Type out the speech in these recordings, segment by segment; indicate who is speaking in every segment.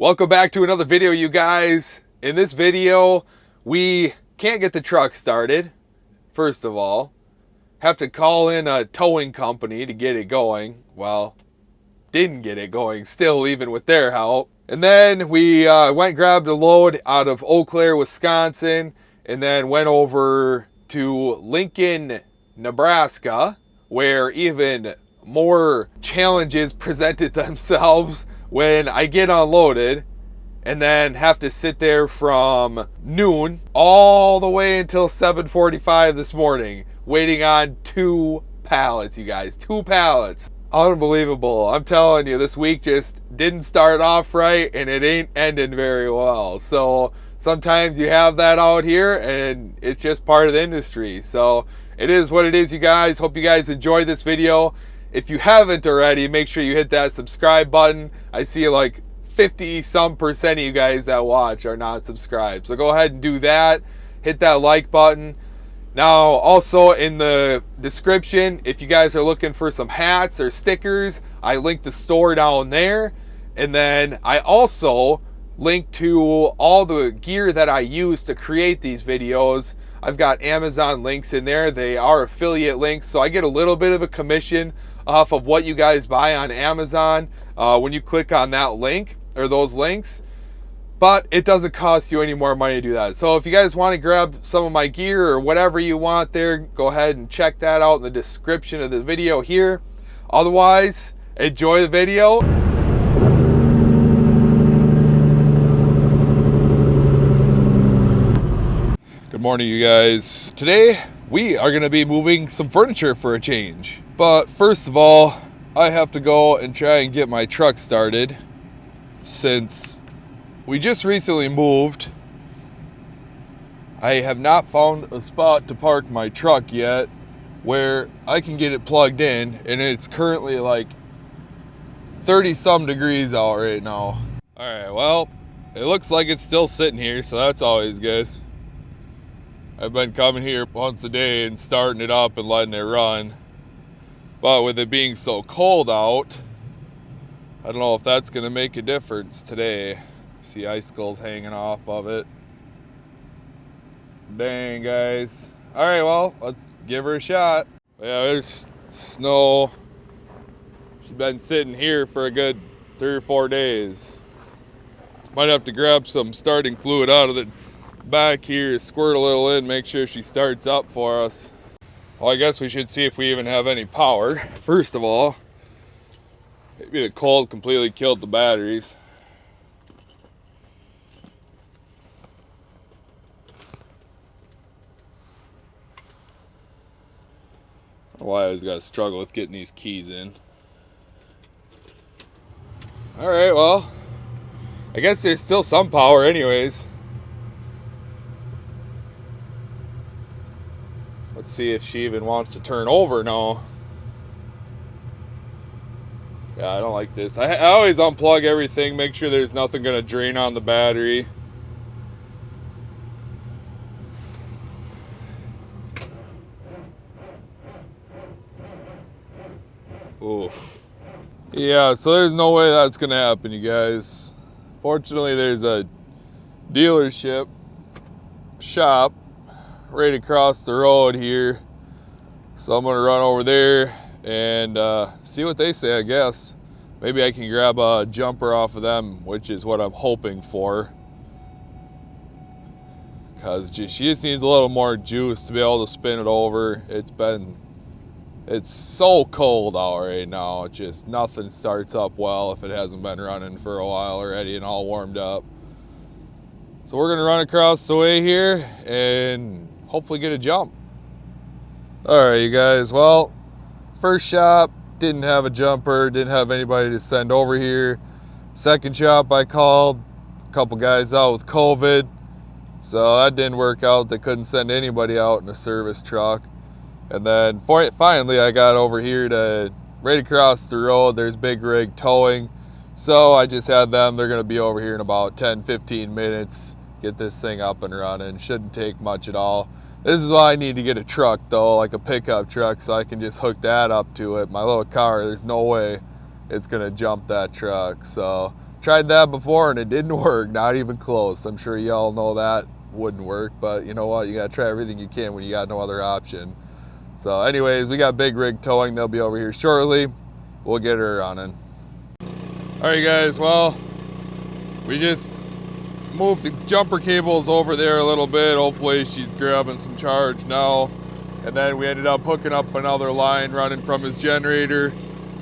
Speaker 1: Welcome back to another video, you guys. In this video, we can't get the truck started, first of all. Have to call in a towing company to get it going. Well, didn't get it going still, even with their help. And then we went and grabbed a load out of Eau Claire, Wisconsin, and then went over to Lincoln, Nebraska, where even more challenges presented themselves when I get unloaded and then have to sit there from noon all the way until 7:45 this morning waiting on 2 pallets, you guys. 2 pallets. Unbelievable. I'm telling you, this week just didn't start off right and it ain't ending very well. So sometimes you have that out here and it's just part of the industry. So it is what it is, you guys. Hope you guys enjoyed this video. If you haven't already, make sure you hit that subscribe button. I see like 50% of you guys that watch are not subscribed. So go ahead and do that. Hit that like button. Now, also in the description, if you guys are looking for some hats or stickers, I link the store down there. And then I also link to all the gear that I use to create these videos. I've got Amazon links in there. They are affiliate links, so I get a little bit of a commission off of what you guys buy on Amazon when you click on that link or those links, but it doesn't cost you any more money to do that. So if you guys want to grab some of my gear or whatever you want there, go ahead and check that out in the description of the video here. Otherwise, enjoy the video. Good morning, you guys. Today we are going to be moving some furniture for a change. But first of all, I have to go and try and get my truck started since we just recently moved. I have not found a spot to park my truck yet where I can get it plugged in, and it's currently like 30 some degrees out right now. All right, well, it looks like it's still sitting here, so that's always good. I've been coming here once a day and starting it up and letting it run. But with it being so cold out, I don't know if that's going to make a difference today. See icicles hanging off of it. Dang, guys. All right, well, let's give her a shot. Yeah, there's snow. She's been sitting here for a good 3 or 4 days. Might have to grab some starting fluid out of the back here, squirt a little in, make sure she starts up for us. Well, I guess we should see if we even have any power. First of all, maybe the cold completely killed the batteries. I don't know why I always gotta struggle with getting these keys in. Alright, well, I guess there's still some power anyways. Let's see if she even wants to turn over now. Yeah, I don't like this. I always unplug everything, make sure there's nothing going to drain on the battery. Oof. Yeah, so there's no way that's going to happen, you guys. Fortunately, there's a dealership shop right across the road here, so I'm gonna run over there and see what they say. I guess maybe I can grab a jumper off of them, which is what I'm hoping for, because she just needs a little more juice to be able to spin it over. It's so cold out right now. It just, nothing starts up well if it hasn't been running for a while already and all warmed up. So we're gonna run across the way here and hopefully get a jump. All right, you guys, well, first shop didn't have a jumper, didn't have anybody to send over here. Second shop I called, a couple guys out with COVID, so that didn't work out. They couldn't send anybody out in a service truck. And then finally I got over here to right across the road. There's Big Rig Towing, so I just had them. They're gonna be over here in about 10-15 minutes. Get this thing up and running. Shouldn't take much at all. This is why I need to get a truck though, like a pickup truck, so I can just hook that up to it. My little car, there's no way it's gonna jump that truck. So Tried that before and it didn't work, not even close. I'm sure y'all know that wouldn't work, but you know what? You gotta try everything you can when you got no other option. So anyways, we got Big Rig Towing. They'll be over here shortly. We'll get her running. All right, guys, well, we just moved the jumper cables over there a little bit. Hopefully she's grabbing some charge now. And then we ended up hooking up another line running from his generator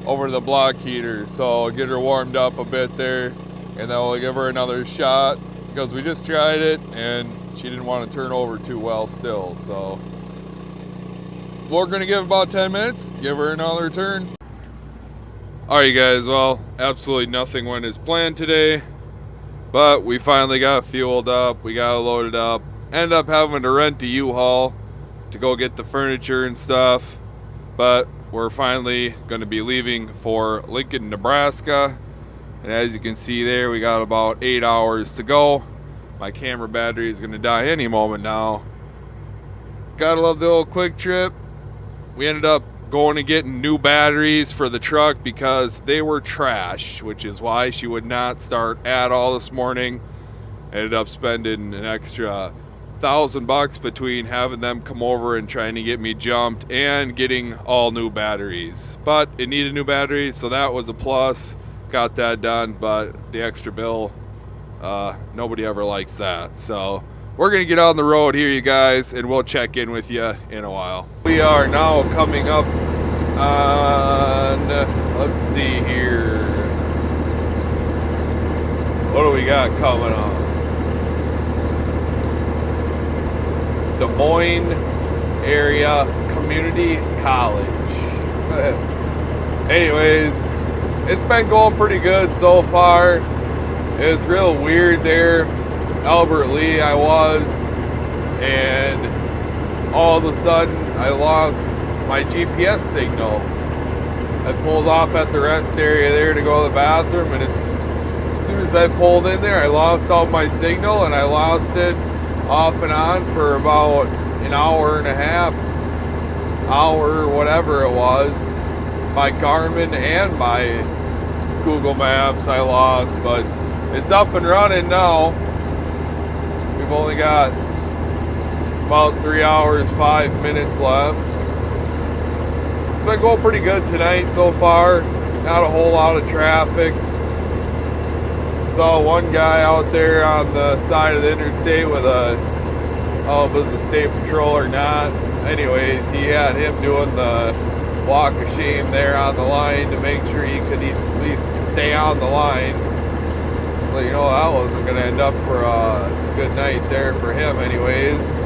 Speaker 1: over to the block heater. So get her warmed up a bit there, and then we'll give her another shot because we just tried it and she didn't want to turn over too well still. So we're gonna give about 10 minutes, give her another turn. All right, guys, well, absolutely nothing went as planned today, but we finally got fueled up, we got loaded up, ended up having to rent a U-Haul to go get the furniture and stuff, but we're finally going to be leaving for Lincoln, Nebraska. And as you can see there, we got about 8 hours to go. My camera battery is going to die any moment now. Gotta love the old quick trip. We ended up going and getting new batteries for the truck because they were trash, which is why she would not start at all this morning. Ended up spending an extra $1,000 between having them come over and trying to get me jumped and getting all new batteries. But it needed new batteries, so that was a plus. Got that done, but the extra bill, nobody ever likes that. So we're gonna get on the road here, you guys, and we'll check in with you in a while. We are now coming up on, let's see here, what do we got coming on? Des Moines Area Community College. Anyways, it's been going pretty good so far. It was real weird there, Albert Lee I was, and all of a sudden I lost my GPS signal. I pulled off at the rest area there to go to the bathroom, and as soon as I pulled in there, I lost all my signal, and I lost it off and on for about an hour and a half, hour, whatever it was. My Garmin and my Google Maps I lost, but it's up and running now. We've only got about 3 hours, 5 minutes left. It's been going pretty good tonight so far. Not a whole lot of traffic. Saw one guy out there on the side of the interstate with a, oh, if it was a state patrol or not. Anyways, he had him doing the walk of shame there on the line to make sure he could at least stay on the line. So, you know, that wasn't going to end up for a good night there for him anyways.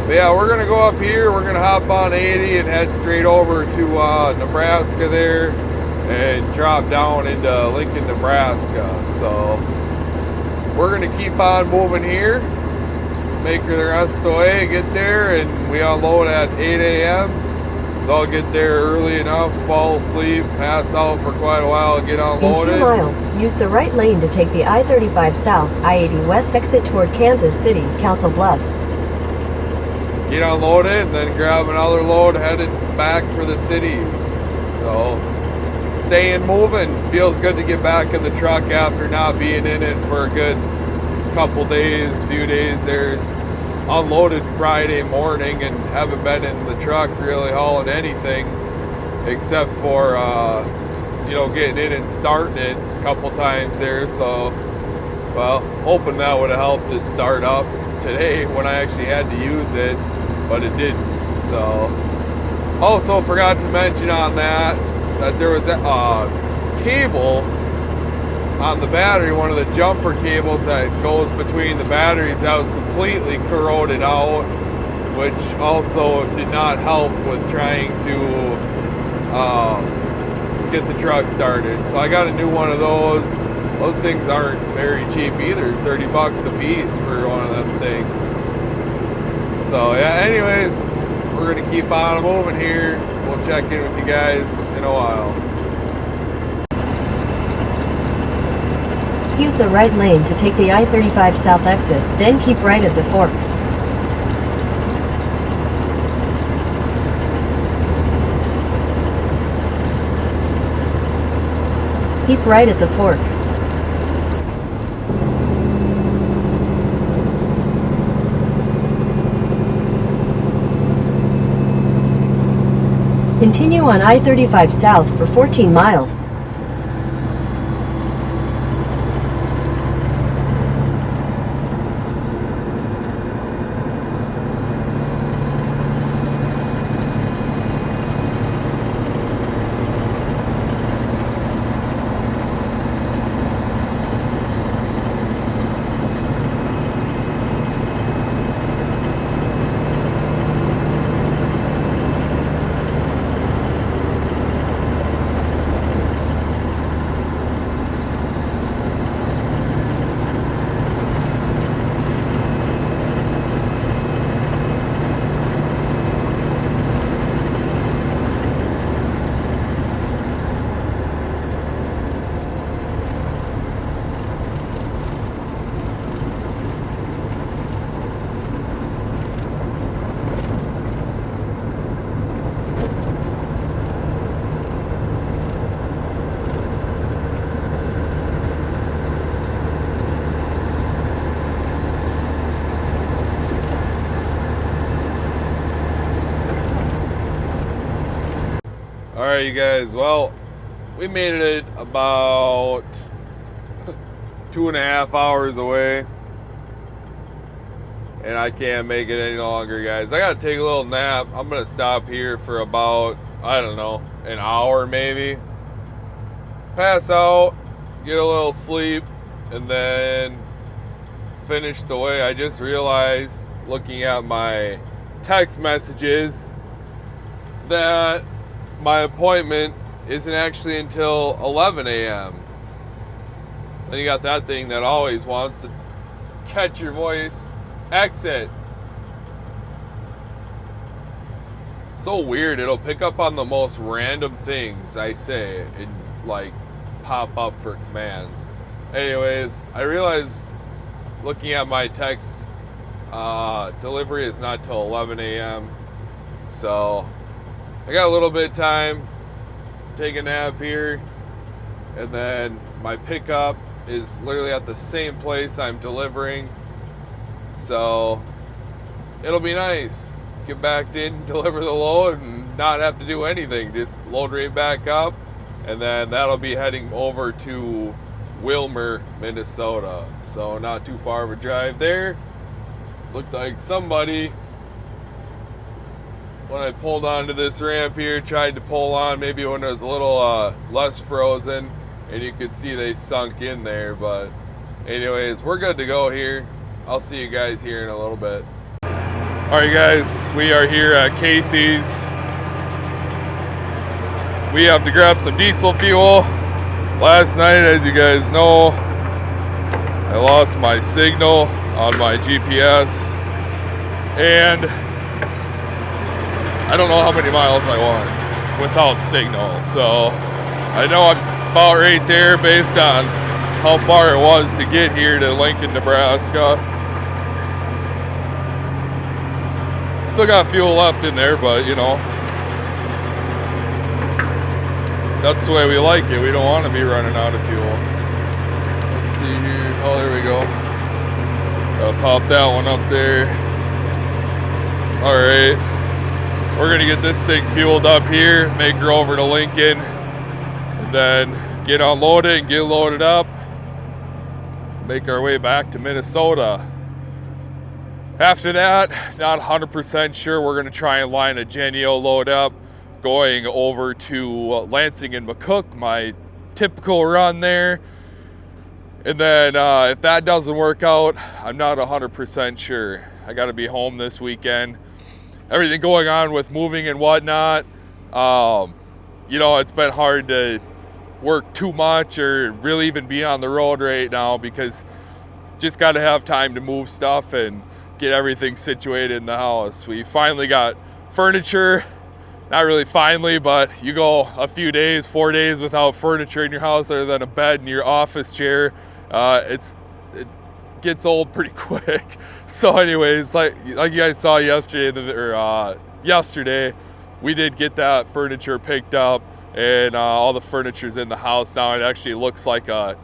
Speaker 1: But yeah, we're going to go up here. We're going to hop on 80 and head straight over to Nebraska there, and drop down into Lincoln, Nebraska. So we're gonna keep on moving here, make her the rest of the way, get there, and we unload at 8 a.m. So I'll get there early enough, fall asleep, pass out for quite a while, get unloaded.
Speaker 2: In 2 miles, use the right lane to take the I-35 South, I-80 West exit toward Kansas City, Council Bluffs.
Speaker 1: Get unloaded and then grab another load headed back for the cities. So staying moving. Feels good to get back in the truck after not being in it for a good couple days, few days. There's unloaded Friday morning and haven't been in the truck really hauling anything except for you know, getting in and starting it a couple times there. So, well, hoping that would have helped it start up today when I actually had to use it, but it didn't. So, also forgot to mention on that there was a cable on the battery, one of the jumper cables that goes between the batteries, that was completely corroded out, which also did not help with trying to get the truck started. So I got a new one of those. Those things aren't very cheap either, 30 bucks a piece for one of them things. So yeah, anyways, we're gonna keep on moving here. We'll check in with you guys in a while.
Speaker 2: Use the right lane to take the I-35 South exit, then keep right at the fork. Keep right at the fork. Continue on I-35 south for 14 miles.
Speaker 1: Alright, you guys, well, we made it about 2.5 hours away, and I can't make it any longer, guys. I gotta take a little nap. I'm gonna stop here for about, I don't know, an hour maybe, pass out, get a little sleep, and then finish the way. I just realized, looking at my text messages, that my appointment isn't actually until 11 a.m. Then you got that thing that always wants to catch your voice. Exit. So weird. It'll pick up on the most random things I say and like pop up for commands. Anyways, I realized looking at my texts, delivery is not till 11 a.m. So I got a little bit of time, take a nap here, and then my pickup is literally at the same place I'm delivering, so it'll be nice. Get back in, deliver the load, and not have to do anything. Just load right back up, and then that'll be heading over to Wilmer, Minnesota. So not too far of a drive there. Looked like somebody, when I pulled onto this ramp here, tried to pull on maybe when it was a little less frozen, and you could see they sunk in there. But anyways, we're good to go here. I'll see you guys here in a little bit. Alright guys, we are here at Casey's. We have to grab some diesel fuel. Last night, as you guys know, I lost my signal on my GPS, and I don't know how many miles I went without signal, so I know I'm about right there based on how far it was to get here to Lincoln, Nebraska. Still got fuel left in there, but you know, that's the way we like it. We don't want to be running out of fuel. Let's see here. Oh, there we go. I'll pop that one up there. All right. We're going to get this thing fueled up here, make her over to Lincoln, and then get unloaded and get loaded up, make our way back to Minnesota. After that, not 100% sure, we're going to try and line a Genio load up, going over to Lansing and McCook, my typical run there. And then if that doesn't work out, I'm not 100% sure. I got to be home this weekend. Everything going on with moving and whatnot, you know, it's been hard to work too much or really even be on the road right now, because just got to have time to move stuff and get everything situated in the house. We finally got furniture. Not really finally, but you go a few days, 4 days without furniture in your house other than a bed and your office chair. It gets old pretty quick. So anyways, like you guys saw yesterday, we did get that furniture picked up, and all the furniture's in the house now. It actually looks like a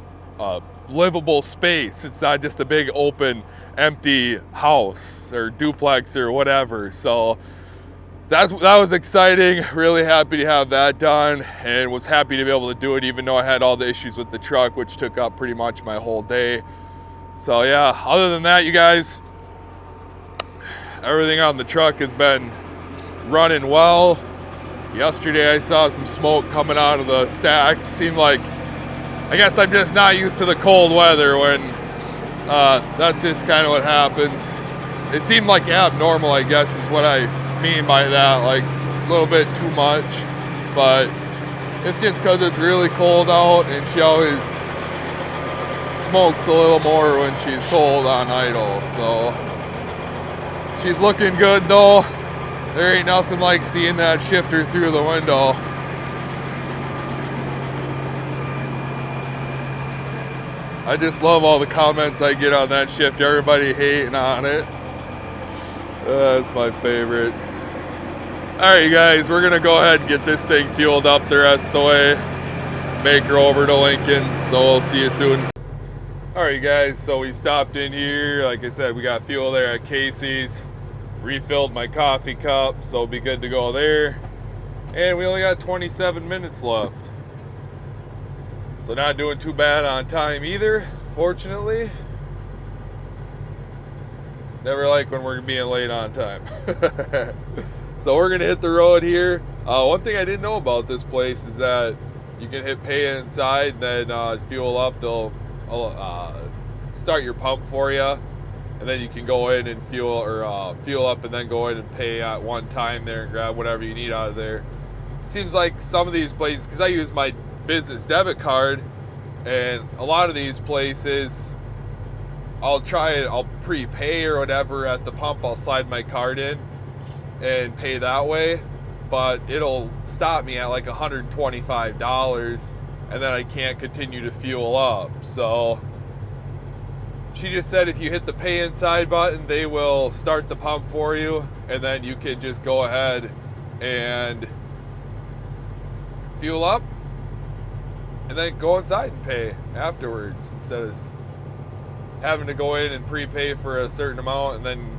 Speaker 1: livable space. It's not just a big open empty house or duplex or whatever. So that was exciting. Really happy to have that done, and was happy to be able to do it even though I had all the issues with the truck, which took up pretty much my whole day. So yeah, other than that, you guys, everything on the truck has been running well. Yesterday I saw some smoke coming out of the stacks. Seemed like, I guess I'm just not used to the cold weather when that's just kind of what happens. It seemed like abnormal, I guess is what I mean by that, like a little bit too much, but it's just because it's really cold out, and she always smokes a little more when she's cold on idle. So she's looking good though. There ain't nothing like seeing that shifter through the window. I just love all the comments I get on that shifter. Everybody hating on it. That's my favorite. Alright, you guys, we're gonna go ahead and get this thing fueled up the rest of the way. Make her over to Lincoln, so we'll see you soon. Alright, you guys, so we stopped in here. Like I said, we got fuel there at Casey's. Refilled my coffee cup, so it'll be good to go there. And we only got 27 minutes left. So not doing too bad on time either, fortunately. Never like when we're being late on time. So we're gonna hit the road here. One thing I didn't know about this place is that you can hit pay inside, then fuel up. They'll start your pump for you, and then you can go in and fuel up, and then go in and pay at one time there and grab whatever you need out of there. Seems like some of these places, because I use my business debit card, and a lot of these places, I'll prepay or whatever at the pump. I'll slide my card in and pay that way, but it'll stop me at like $125, and then I can't continue to fuel up. So she just said if you hit the pay inside button, they will start the pump for you, and then you can just go ahead and fuel up and then go inside and pay afterwards, instead of having to go in and prepay for a certain amount and then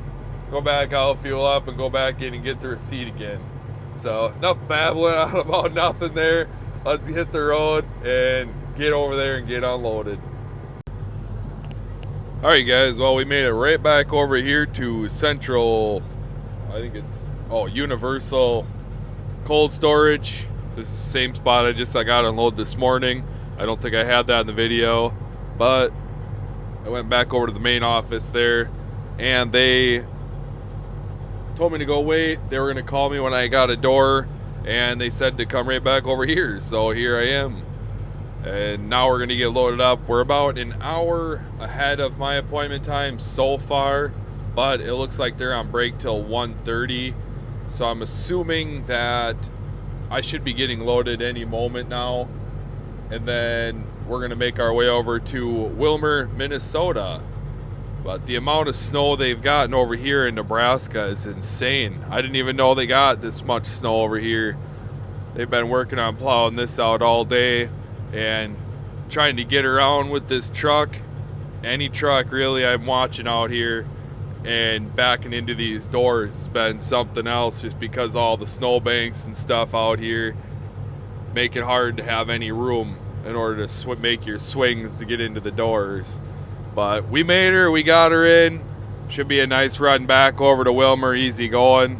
Speaker 1: go back out, fuel up, and go back in and get the receipt again. So enough babbling on about nothing there. Let's hit the road and get over there and get unloaded. All right, guys, well, we made it right back over here to Central, I think it's, Universal Cold Storage. This is the same spot I got unloaded this morning. I don't think I had that in the video, but I went back over to the main office there, and they told me to go wait. They were going to call me when I got a door, and they said to come right back over here. So here I am. And now we're going to get loaded up. We're about an hour ahead of my appointment time so far, but it looks like they're on break till 1:30. So I'm assuming that I should be getting loaded any moment now. And then we're going to make our way over to Wilmer, Minnesota. But the amount of snow they've gotten over here in Nebraska is insane. I didn't even know they got this much snow over here. They've been working on plowing this out all day and trying to get around with this truck. Any truck really I'm watching out here, and backing into these doors has been something else, just because all the snow banks and stuff out here make it hard to have any room in order to make your swings to get into the doors. But we made her, we got her in. Should be a nice run back over to Wilmer, easy going.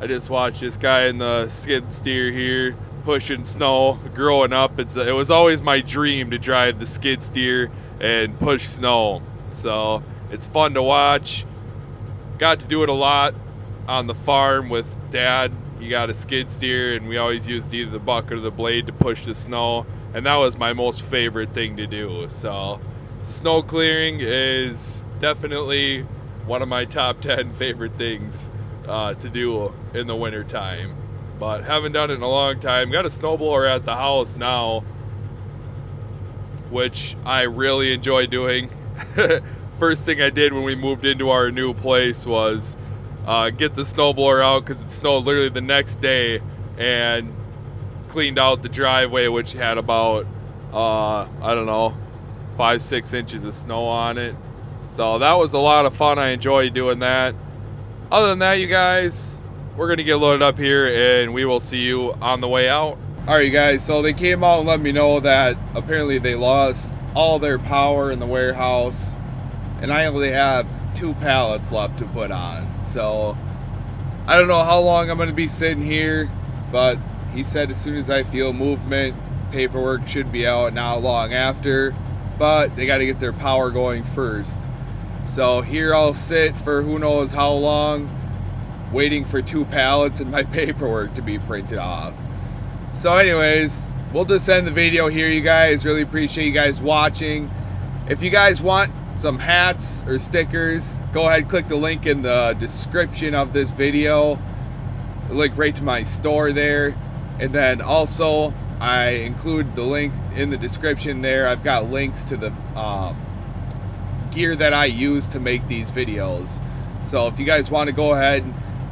Speaker 1: I just watched this guy in the skid steer here pushing snow. Growing up, it was always my dream to drive the skid steer and push snow. So it's fun to watch. Got to do it a lot on the farm with Dad. He got a skid steer, and we always used either the bucket or the blade to push the snow, and that was my most favorite thing to do. So snow clearing is definitely one of my top 10 favorite things to do in the winter time, but haven't done it in a long time. Got a snowblower at the house now, which I really enjoy doing. First thing I did when we moved into our new place was get the snowblower out, because it snowed literally the next day, and cleaned out the driveway, which had about 5-6 inches of snow on it. So that was a lot of fun. I enjoyed doing that. Other than that, you guys, we're gonna get loaded up here and we will see you on the way out. All right, guys, so they came out and let me know that apparently they lost all their power in the warehouse and I only have 2 pallets left to put on. So I don't know how long I'm gonna be sitting here, but he said as soon as I feel movement, paperwork should be out not long after, but they got to get their power going first. So here I'll sit for who knows how long, waiting for 2 pallets and my paperwork to be printed off. So anyways, we'll just end the video here, you guys. Really appreciate you guys watching. If you guys want some hats or stickers, go ahead, click the link in the description of this video. Link right to my store there. And then also, I include the link in the description there. I've got links to the gear that I use to make these videos. So if you guys want to go ahead,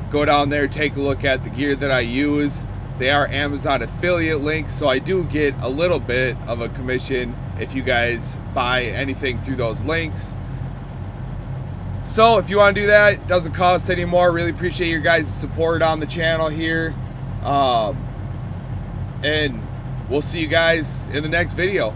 Speaker 1: go down there, take a look at the gear that I use. They are Amazon affiliate links, so I do get a little bit of a commission if you guys buy anything through those links. So if you want to do that, it doesn't cost anymore. Really appreciate your guys' support on the channel here. And we'll see you guys in the next video.